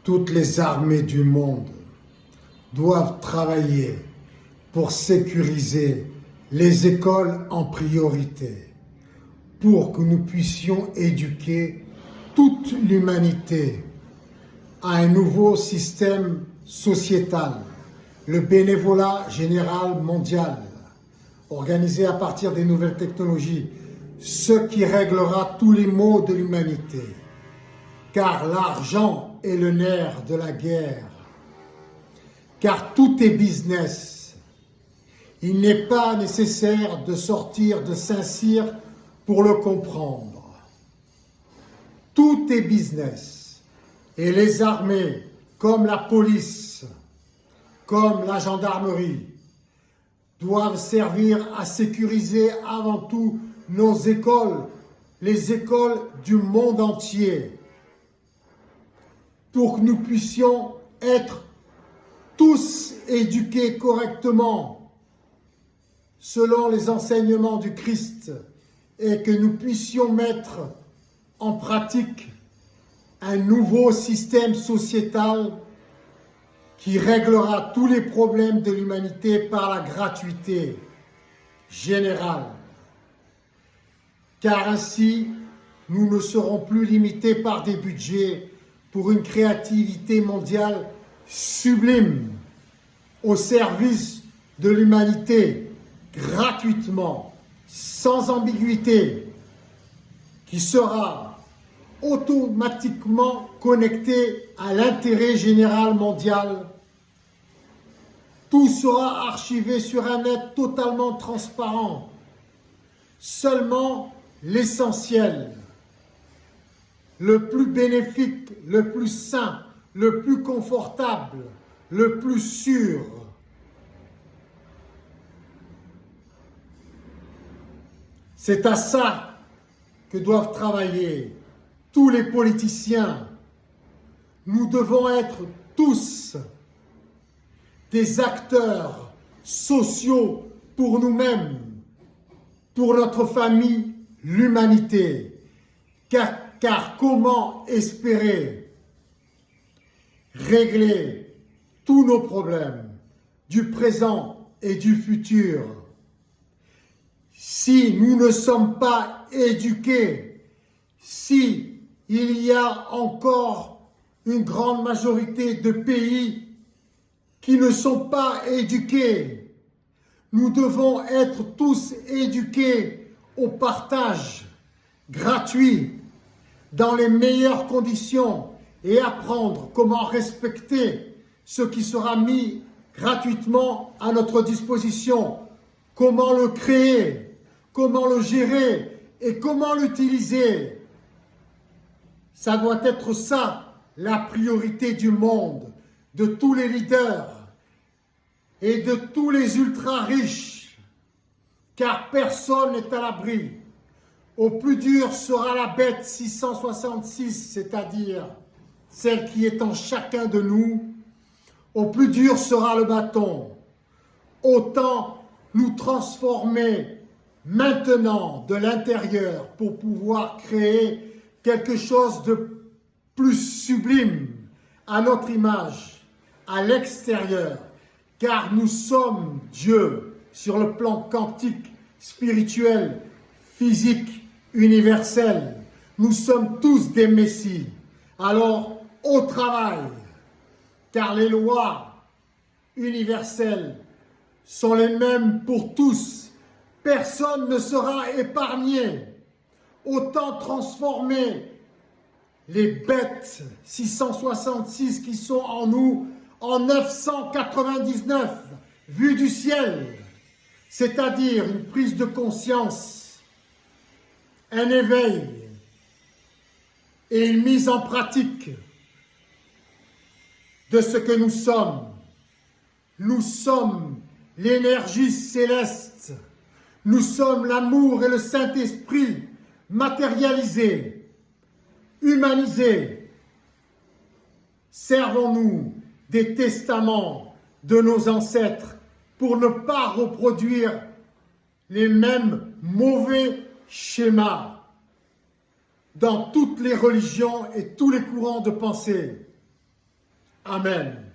Toutes les armées du monde doivent travailler pour sécuriser les écoles en priorité, pour que nous puissions éduquer toute l'humanité à un nouveau système sociétal, le bénévolat général mondial, organisé à partir des nouvelles technologies, ce qui réglera tous les maux de l'humanité. Car l'argent est le nerf de la guerre. Car tout est business. Il n'est pas nécessaire de sortir de Saint-Cyr pour le comprendre. Tout est business. Et les armées, comme la police, comme la gendarmerie, doivent servir à sécuriser avant tout nos écoles, les écoles du monde entier, pour que nous puissions être tous éduqués correctement selon les enseignements du Christ et que nous puissions mettre en pratique un nouveau système sociétal qui réglera tous les problèmes de l'humanité par la gratuité générale. Car ainsi, nous ne serons plus limités par des budgets pour une créativité mondiale sublime au service de l'humanité, gratuitement, sans ambiguïté, qui sera automatiquement connectée à l'intérêt général mondial. Tout sera archivé sur un net totalement transparent. Seulement l'essentiel, le plus bénéfique, le plus sain, le plus confortable, le plus sûr. C'est à ça que doivent travailler tous les politiciens. Nous devons être tous des acteurs sociaux pour nous-mêmes, pour notre famille, l'humanité. Car comment espérer régler tous nos problèmes du présent et du futur si nous ne sommes pas éduqués, si il y a encore une grande majorité de pays qui ne sont pas éduqués? Nous devons être tous éduqués au partage gratuit, dans les meilleures conditions, et apprendre comment respecter ce qui sera mis gratuitement à notre disposition, comment le créer, comment le gérer et comment l'utiliser. Ça doit être ça, la priorité du monde, de tous les leaders et de tous les ultra-riches, car personne n'est à l'abri. Au plus dur sera la bête 666, c'est-à-dire celle qui est en chacun de nous. Au plus dur sera le bâton. Autant nous transformer maintenant de l'intérieur pour pouvoir créer quelque chose de plus sublime à notre image, à l'extérieur, car nous sommes Dieu sur le plan quantique, spirituel, physique, universel. Nous sommes tous des messies. Alors, au travail, car les lois universelles sont les mêmes pour tous. Personne ne sera épargné. Autant transformer les bêtes 666 qui sont en nous en 999 vues du ciel, c'est-à-dire une prise de conscience, un éveil et une mise en pratique de ce que nous sommes. Nous sommes l'énergie céleste. Nous sommes l'amour et le Saint-Esprit matérialisés, humanisés. Servons-nous des testaments de nos ancêtres pour ne pas reproduire les mêmes mauvais schémas dans toutes les religions et tous les courants de pensée. Amen.